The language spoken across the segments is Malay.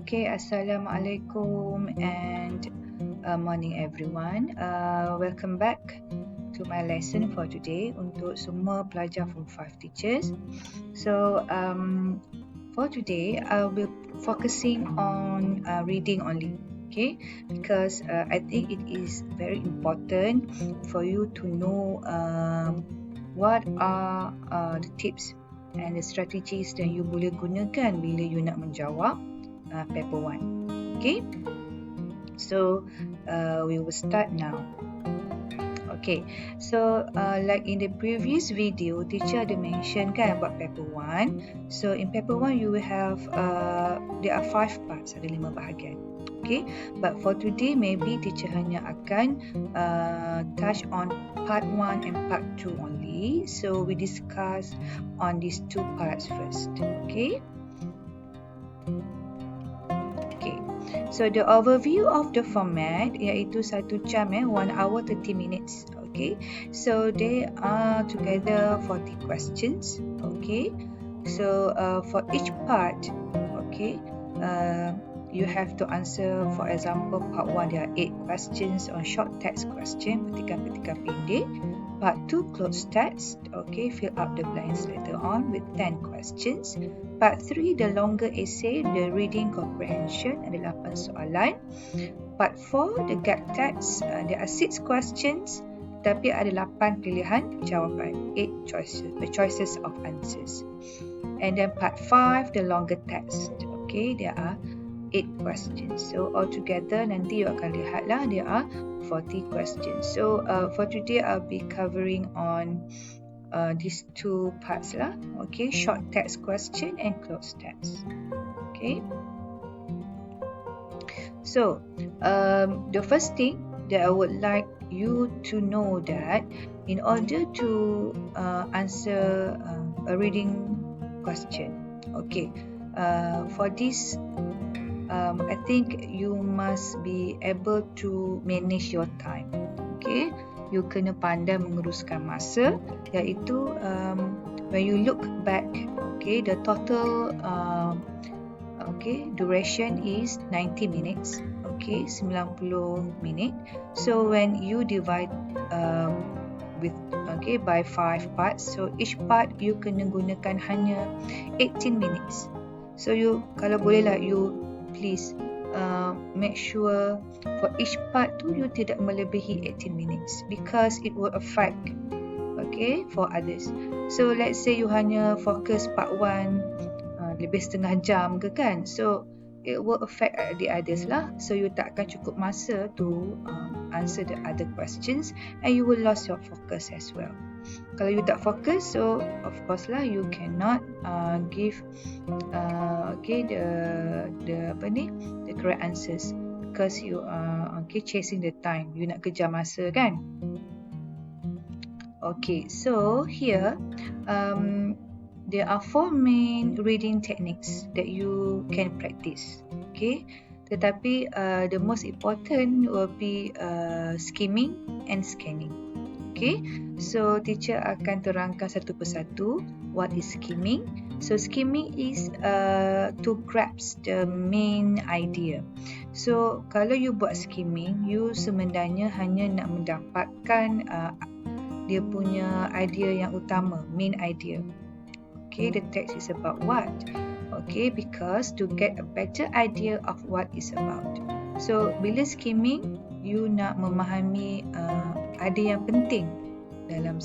Okay, Assalamualaikum and morning everyone. Welcome back to my lesson for today untuk semua pelajar Form 5 teachers. So for today, I will focusing on reading only. Okay, because I think it is very important for you to know what are the tips and the strategies that you boleh gunakan bila you nak menjawab paper 1. Okay, so we will start now. Okay, so like in the previous video, teacher ada mention kan about paper 1. So in paper 1 you will have there are 5 parts, ada 5 bahagian. Okay, but for today maybe teacher hanya akan touch on part 1 and part 2 only. So we discuss on these 2 parts first. Okay. So the overview of the format iaitu 1 jam 1 hour 30 minutes. Okay, so they are together 40 questions. Okay, so for each part, okay, you have to answer. For example, part 1 there are 8 questions on short text question, petikan-petikan pendek. Part 2 close text, okay, fill up the blanks later on with 10 questions. Part 3 the longer essay, the reading comprehension, ada 8 soalan. Part 4 the gap text, there are 6 questions tapi ada 8 pilihan jawapan, 8 choices of answers. And then part 5 the longer text, okay, there are 8 questions. So altogether nanti you akan lihatlah there are 40 questions. So for today I'll be covering on these 2 parts lah. Okay, short text question and closed text. Okay. So the first thing that I would like you to know that in order to answer a reading question, okay, for this I think you must be able to manage your time. Okay, you kena pandai menguruskan masa, iaitu when you look back, okay, the total duration is 90 minutes. Okay, 90 minit. So when you divide with by 5 parts, so each part you kena gunakan hanya 18 minutes. So you kalau boleh lah you please make sure for each part tu you tidak melebihi 18 minutes because it will affect for others. So let's say you hanya fokus part 1 lebih setengah jam ke kan, so it will affect the others lah. So you tak akan cukup masa to answer the other questions and you will lose your focus as well. Kalau you tak fokus, so of course lah you cannot give the correct answers because you are chasing the time. You nak kejar masa kan? Okay, so here there are 4 main reading techniques that you can practice. Okay, tetapi the most important will be skimming and scanning. Okay, so teacher akan terangkan satu persatu what is skimming. So skimming is to grasp the main idea. So kalau you buat skimming, you sebenarnya hanya nak mendapatkan dia punya idea yang utama, main idea. Okay, the text is about what? Okay, because to get a better idea of what is about. So bila skimming, you nak memahami ada yang penting dalam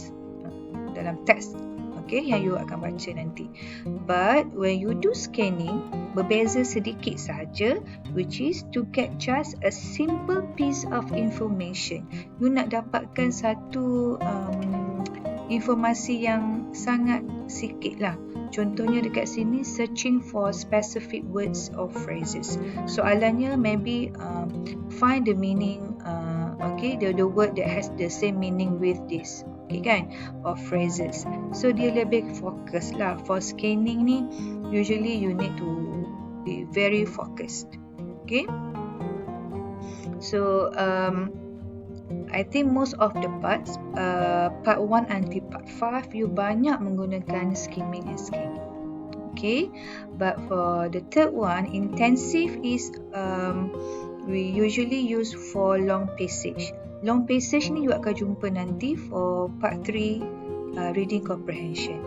teks, okay, yang you akan baca nanti. But when you do scanning, berbeza sedikit saja, which is to get just a simple piece of information. You nak dapatkan satu informasi yang sangat sikit lah. Contohnya dekat sini, searching for specific words or phrases. Soalannya maybe find the meaning, the word that has the same meaning with this, okay kan, or phrases. So dia lebih fokus lah. For scanning ni, usually you need to be very focused. Okay. So I think most of the parts, part 1 until part 5, you banyak menggunakan skimming and scanning. Okay, but for the third one, intensive is we usually use for long passage. Long passage ni you akan jumpa nanti for part 3 reading comprehension.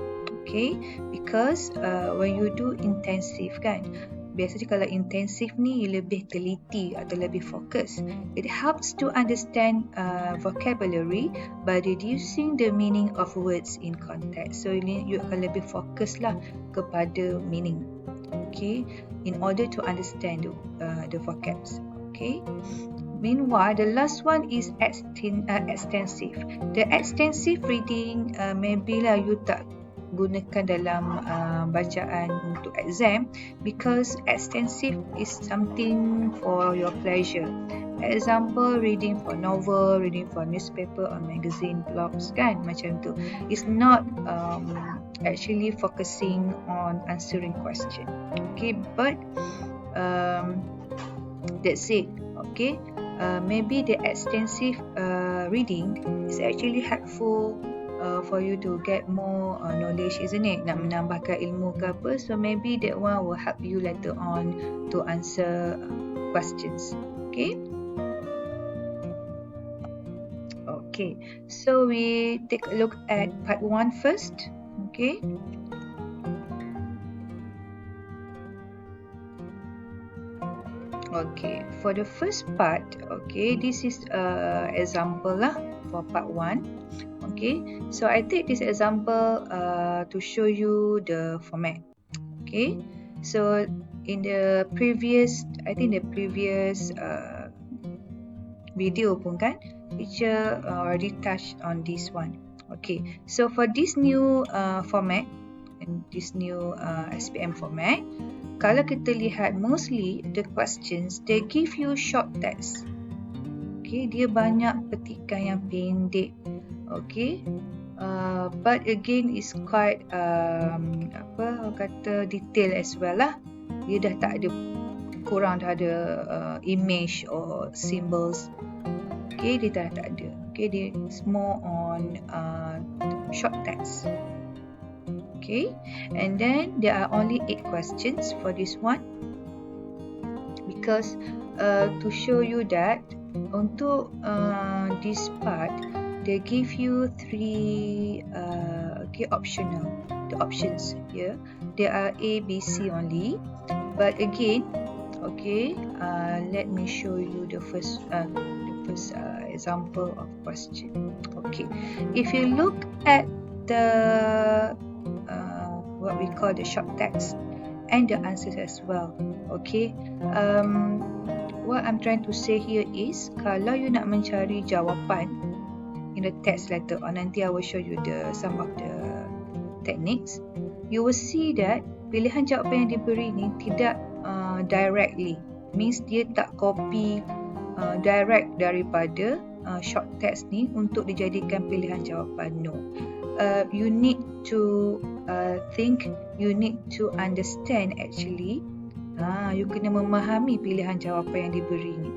Okay, because when you do intensive kan, biasanya kalau intensif ni lebih teliti atau lebih fokus. It helps to understand vocabulary by reducing the meaning of words in context. So you akan lebih fokus lah kepada meaning. Okay, in order to understand the vocabs. Okay. Meanwhile, the last one is extensive. The extensive reading maybe lah you tak gunakan dalam bacaan untuk exam because extensive is something for your pleasure. Example, reading for novel, reading for newspaper or magazine, blogs kan, macam tu. It's not actually focusing on answering question. Okay, but that's it. Okay, maybe the extensive reading is actually helpful for you to get more knowledge, isn't it? Nak menambahkan ilmu ke apa. So maybe that one will help you later on to answer questions. Okay. Okay. So we take a look at part 1 first. Okay. Okay. For the first part, okay, this is example lah for part 1. Okay, so I take this example to show you the format. Okay, so in the previous, I think the previous video pun kan, teacher already touched on this one. Okay, so for this new format and this new SPM format, kalau kita lihat mostly the questions they give you short text. Okay, dia banyak petikan yang pendek. Okay, but again is quite detail as well lah. Dia dah tak ada, kurang dah ada image or symbols. Okay, dia dah tak ada. Okay, dia is more on short text. Okay, and then there are only 8 questions for this one because to show you that untuk this part they give you 3 optional. The options here, there are A, B, C only. But again, okay, let me show you the first example of question. Okay, if you look at the what we call the short text and the answers as well. Okay, what I'm trying to say here is kalau you nak mencari jawapan in the text later on, nanti I will show you some of the techniques. You will see that pilihan jawapan yang diberi ni tidak directly, means dia tak copy direct daripada short text ni untuk dijadikan pilihan jawapan. No, you need to think, you need to understand actually. You kena memahami pilihan jawapan yang diberi ni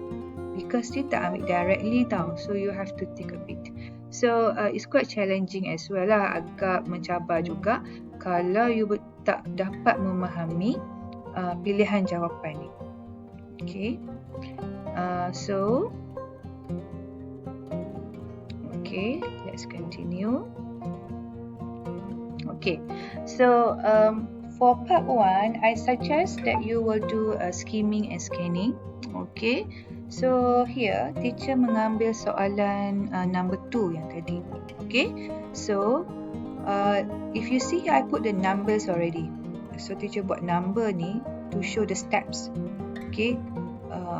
because dia tak ambil directly tau, so you have to think a bit. So it's quite challenging as well lah, agak mencabar juga kalau you tak dapat memahami pilihan jawapan ni. Okay, so okay, let's continue. Okay, so for part 1, I suggest that you will do skimming and scanning. Okay, so here teacher mengambil soalan number 2 yang tadi. Okay, so if you see here, I put the numbers already. So teacher buat number ni to show the steps. Okay,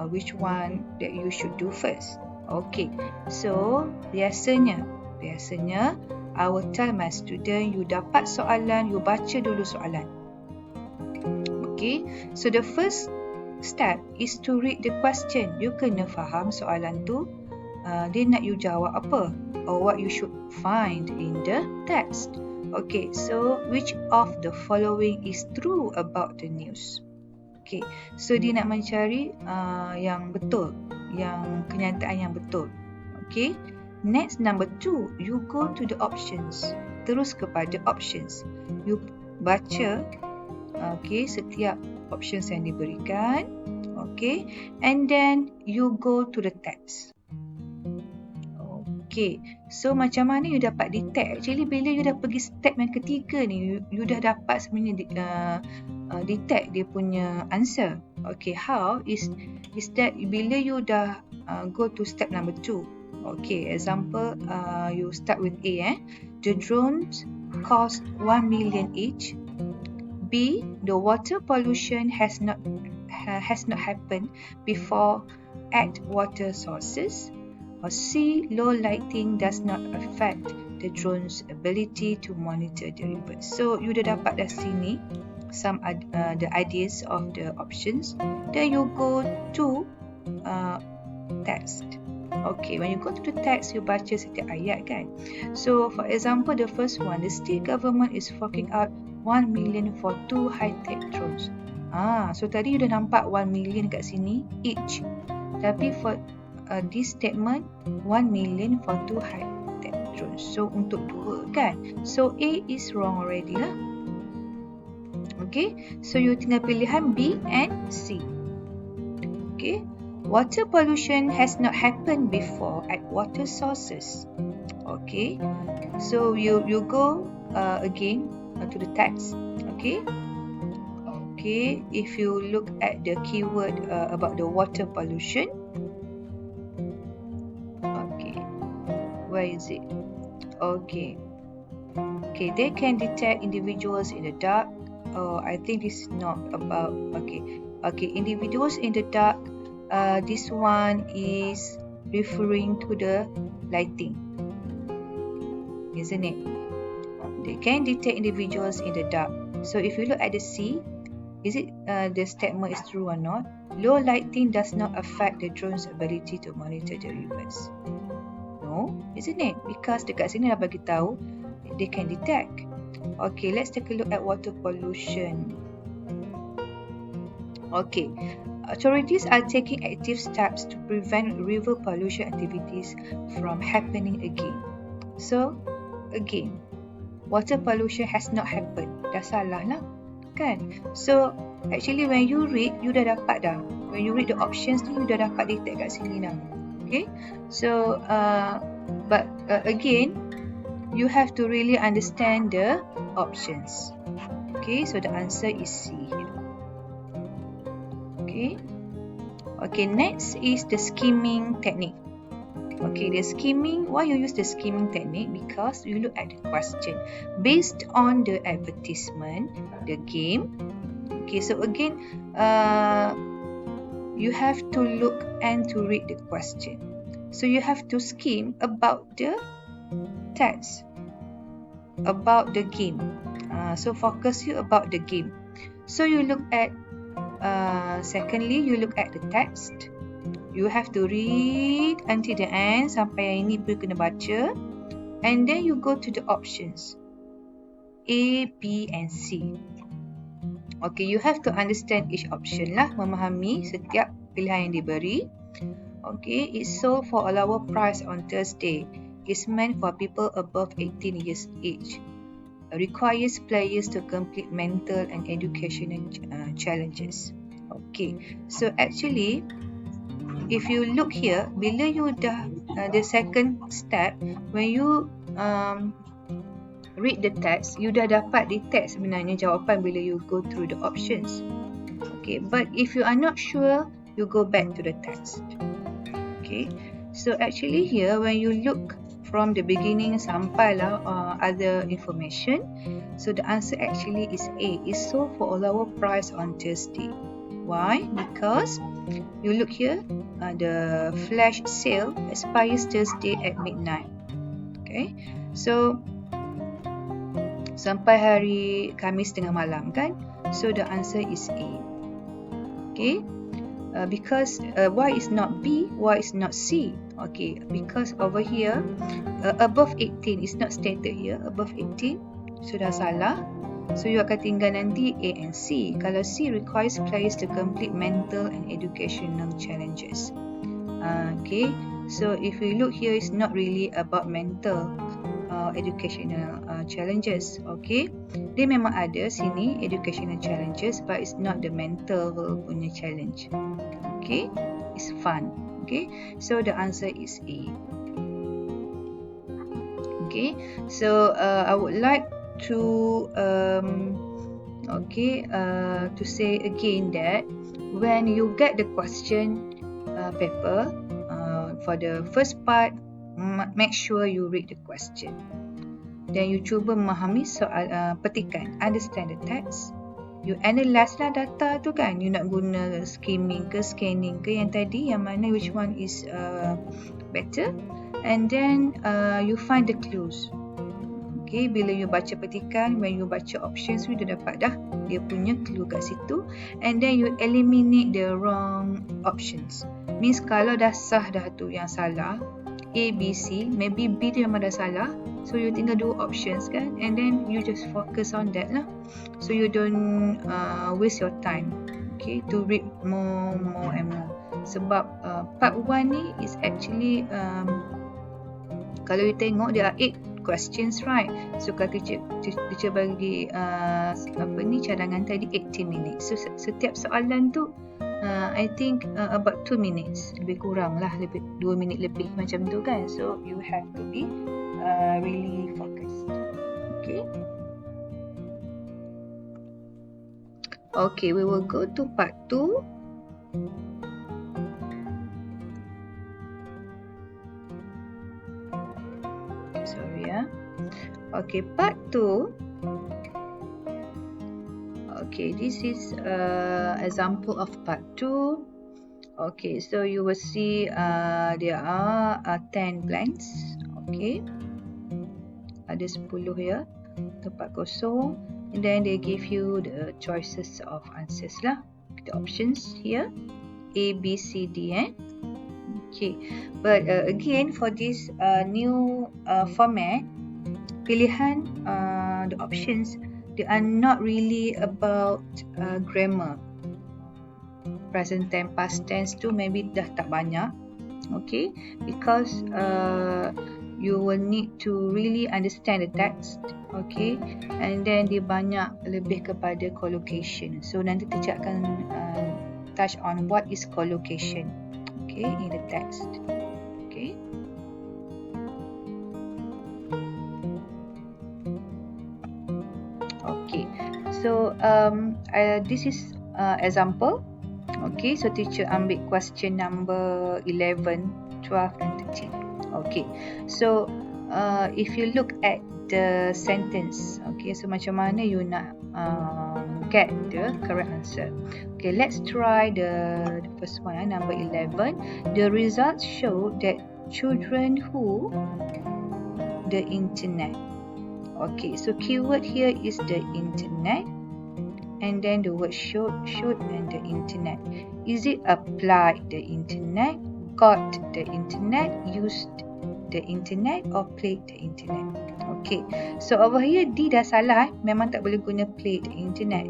which one that you should do first. Okay, so biasanya I will tell my student, you dapat soalan, you baca dulu soalan. Okay, so the first step is to read the question. You kena faham soalan tu, dia nak you jawab apa, or what you should find in the text. Okay, so which of the following is true about the news? Okay, so dia nak mencari yang betul, yang kenyataan yang betul. Okay, next number 2, you go to the options. Terus kepada options. You baca Okay, setiap options yang diberikan. Okay, and then you go to the text. Okay, so macam mana you dapat detect? Actually, bila you dah pergi step yang ketiga ni, you dah dapat sebenarnya detect dia punya answer. Okay, how is that bila you dah go to step number 2. Okay, example, you start with A. The drones cost 1 million each. B, the water pollution has not happened before at water sources. Or C, low lighting does not affect the drone's ability to monitor the river. So you dah dapat dah sini some the ideas of the options. Then you go to text. Okay, when you go to the text, you baca setiap ayat kan. So for example, the first one, the state government is forking out 1 million for 2 high-tech drones. So tadi you dah nampak 1 million kat sini each. Tapi for this statement 1 million for 2 high-tech drones. So untuk 2 kan. So A is wrong already lah. Okay, so you tinggal pilihan B and C. Okay, water pollution has not happened before at water sources. Okay, so you go again to the text. Okay, if you look at the keyword about the water pollution. Okay, where is it? Okay, they can detect individuals in the dark. I think this is not about. Okay, individuals in the dark. This one is referring to the lighting, isn't it? They can detect individuals in the dark. So if you look at the C, is it the statement is true or not? Low lighting does not affect the drone's ability to monitor the rivers. No, isn't it? Because dekat sini dah bagi tahu they can detect. Okay, let's take a look at water pollution. Okay, authorities are taking active steps to prevent river pollution activities from happening again. So, again, water pollution has not happened. Dah salah lah, kan? So, actually when you read, you dah dapat dah. When you read the options ni, you dah dapat detect kat sini dah. Okay, so, but again, you have to really understand the options. Okay, so the answer is C here. Okay, next is the skimming technique. Okay, the skimming, why you use the skimming technique? Because you look at the question based on the advertisement, the game. Okay, so again, you have to look and to read the question. So you have to skim about the text, about the game. So focus you about the game. So you look at, secondly, you look at the text. You have to read until the end, sampai yang ini pun kena baca. And then you go to the options A, B and C. Okay, you have to understand each option lah, memahami setiap pilihan yang diberi. Okay, it's sold for a lower price on Thursday. It's meant for people above 18 years age. Requires players to complete mental and educational challenges. Okay, so actually, if you look here, bila you dah the second step, when you read the text, you dah dapat detect sebenarnya jawapan bila you go through the options. Okay, but if you are not sure, you go back to the text. Okay, so actually here, when you look from the beginning sampailah other information, so the answer actually is A. Is sold for a lower price on Thursday. Why? Because you look here, the flash sale expires Thursday at midnight. Okay, so sampai hari Khamis tengah malam kan? So the answer is A. Okay, because why is not B? Why is not C? Okay, because over here above 18 is not stated here. Above 18, so dah salah. So you akan tinggal nanti A and C. Kalau C requires players to complete mental and educational challenges. Okay, so if we look here, it's not really about mental. educational challenges. Okay, dia memang ada sini educational challenges, but it's not the mental punya challenge. Okay, it's fun. Okay, so the answer is A. Okay, so I would like to to say again that when you get the question paper for the first part, make sure you read the question. Then you cuba memahami soal petikan, understand the text. You analyse lah data tu kan. You nak guna skimming ke scanning ke yang tadi, yang mana which one is better. And then you find the clues. Okay, bila you baca petikan, when you baca options, you dah dapat dah dia punya clue kat situ. And then you eliminate the wrong options. Means kalau dah sah dah tu yang salah, A, B, C, maybe B tu memang dah salah. So you tinggal 2 options kan, and then you just focus on that lah. So you don't waste your time, okay, to read more and more. Sebab part 1 ni is actually kalau you tengok dia 8 questions, right? So kalau teacher bagi cadangan tadi 80 minutes. So setiap soalan tu I think about 2 minutes, lebih kurang lah, lebih 2 minit lebih macam tu kan. So you have to be really focused. Okay. Okay, we will go to part 2. Sorry ya. Okay, part 2. Okay, this is example of part 2. Okay, so you will see there are 10 blanks. Okay, ada 10 ya, tempat kosong. And then they give you the choices of answers lah, the options here, A, B, C, D. Okay, but again for this new format, pilihan the options, they are not really about grammar. Present tense, past tense tu maybe dah tak banyak. Okay, because you will need to really understand the text. Okay, and then dia banyak lebih kepada collocation. So nanti teacher akan touch on what is collocation, okay, in the text. Okay. Okay, so this is example. Okay, so teacher ambil question number 11, 12 and 13. Okay, so if you look at the sentence, okay, so macam mana you nak get the correct answer. Okay, let's try the first one, number 11. The results show that children who the internet. Okay, so keyword here is the internet, and then the word should and the internet. Is it applied the internet, got the internet, used the internet, or played the internet? Okay, so over here D dah salah, memang tak boleh guna played the internet.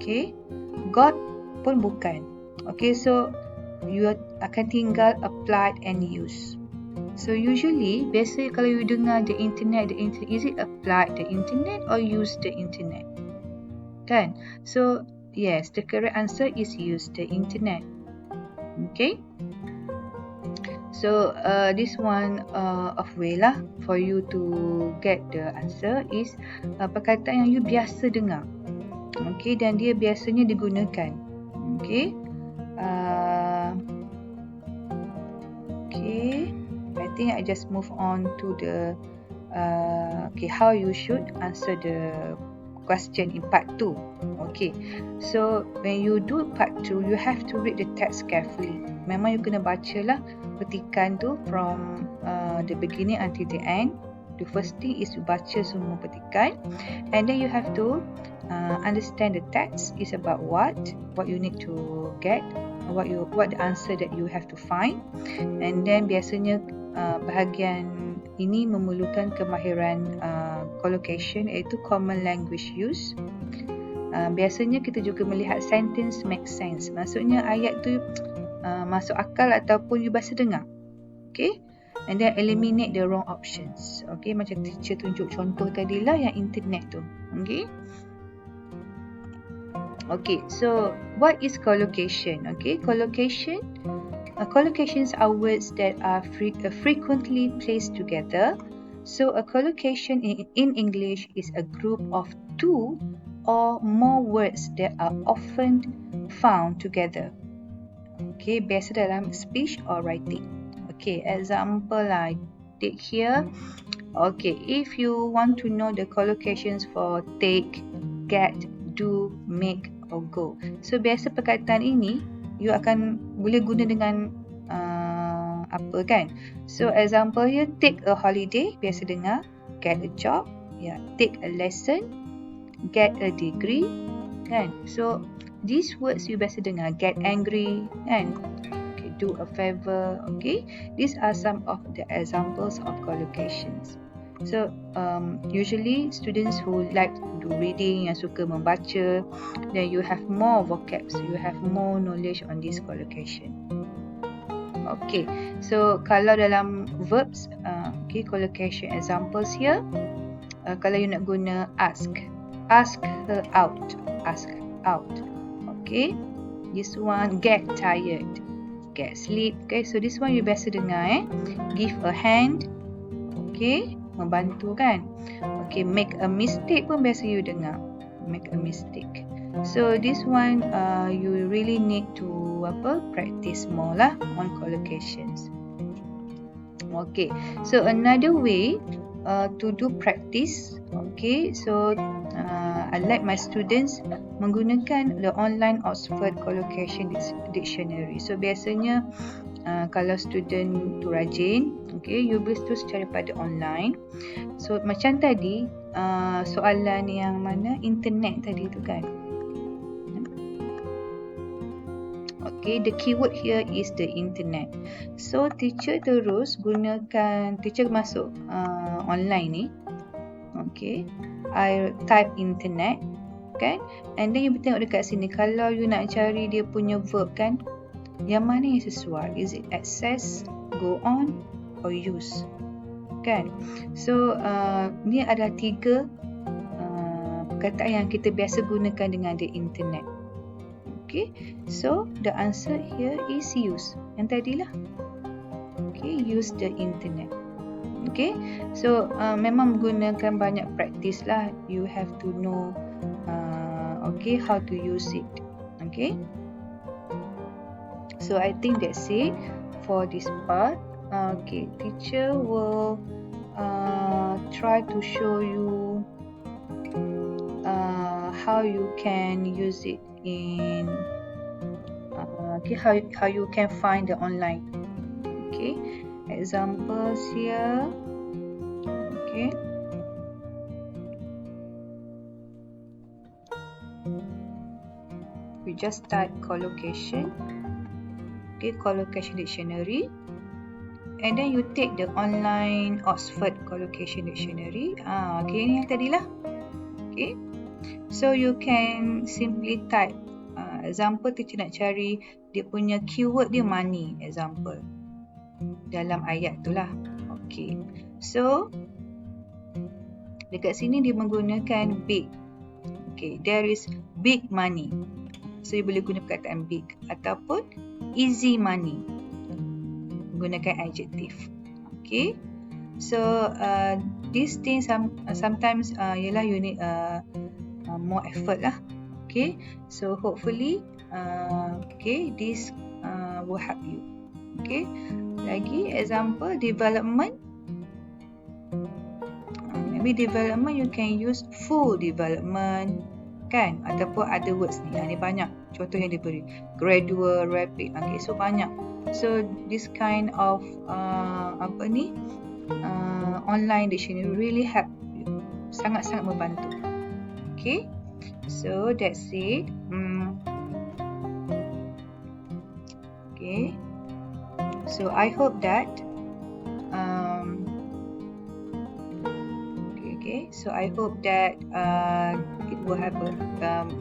Okay, got pun bukan. Okay, so you akan tinggal applied and used. So usually, biasa kalau you dengar the internet, is it applied the internet or used the internet? Kan? So yes, the correct answer is use the internet. Okay. So this one of way lah for you to get the answer is perkataan yang you biasa dengar. Okay, dan dia biasanya digunakan. Okay. Okay, I think I just move on to the okay, how you should answer the question in part 2. Okay, so when you do part 2, you have to read the text carefully. Memang you kena baca lah petikan tu from the beginning until the end. The first thing is you baca semua petikan, and then you have to understand the text is about what you need to get, what the answer that you have to find. And then biasanya bahagian ini memerlukan kemahiran collocation, iaitu common language use. Biasanya kita juga melihat sentence make sense, maksudnya ayat tu masuk akal ataupun you biasa dengar. Okay, and then eliminate the wrong options. Okay, macam teacher tunjuk contoh tadilah yang internet tu. Okay. Okay, so what is collocation? Okay, collocations are words that are frequently placed together. So a collocation in English is a group of two or more words that are often found together. Okay, biasa dalam speech or writing. Okay, example I take here. Okay, if you want to know the collocations for take, get, do, make or go. So biasa perkataan ini you akan boleh guna dengan apa kan? So example here, take a holiday, biasa dengar, get a job, take a lesson, get a degree, kan? So these words you biasa dengar, get angry, kan? Okay, do a favor, okay? These are some of the examples of collocations. So usually students who like to do reading, yang suka membaca, then you have more vocabs, you have more knowledge on this collocation. Okay, so kalau dalam verbs, okay, collocation examples here, kalau you nak guna ask her out, okay. This one, get tired, get sleep, okay. So this one you biasa dengar, give a hand, okay, membantu kan. Okay, make a mistake pun biasa you dengar, make a mistake. So this one you really need to practice more lah on collocations. Okay, so another way to do practice, okay, so I like my students menggunakan the online Oxford Collocation Dictionary. So biasanya kalau student tu rajin, okay, you boleh terus cari pada online. So macam tadi soalan yang mana internet tadi tu kan. Okay, the keyword here is the internet. So teacher terus gunakan, teacher masuk online ni. Okay, I type internet kan, and then you tengok dekat sini, kalau you nak cari dia punya verb kan, yang mana yang sesuai, is it access, go on or use kan. So ni ada 3 perkataan yang kita biasa gunakan dengan the internet. Okay, so the answer here is use, yang tadilah. Okay, use the internet. Okay, so memang menggunakan banyak practice lah. You have to know okay, how to use it. Okay, so I think that's it for this part. Okay, teacher will try to show you how you can use it in okay, how you can find the online. Okay, examples here. Okay, we just type collocation. Okay, collocation dictionary, and then you take the online Oxford Collocation Dictionary. Okay, ni yang tadilah. Okay, so you can simply type example, teacher nak cari dia punya keyword dia money, example, dalam ayat tu lah. Okay, so dekat sini dia menggunakan big. Okay, there is big money. So you boleh guna perkataan big ataupun easy money, menggunakan adjective. Okay, so these things sometimes ialah you need more effort lah. Okay, so hopefully okay, this will help you. Okay, lagi example, development. Maybe development you can use full development kan, ataupun other words ni. Ni banyak contoh yang diberi, gradual, rapid. Okay, so banyak. So this kind of online dictionary really help you, sangat-sangat membantu. Okay, so that's it. Okay, so I hope that so I hope that it will have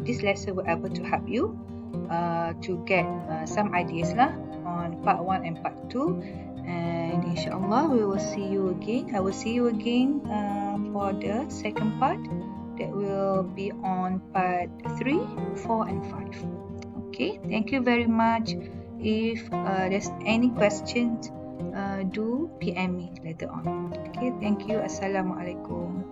this lesson will able to help you to get some ideas lah on part 1 and part 2, and and inshallah we will see you again. I will see you again for the second part that will be on part 3, 4 and 5. Okay, thank you very much. If there's any questions, do PM me later on. Okay, thank you. Assalamualaikum.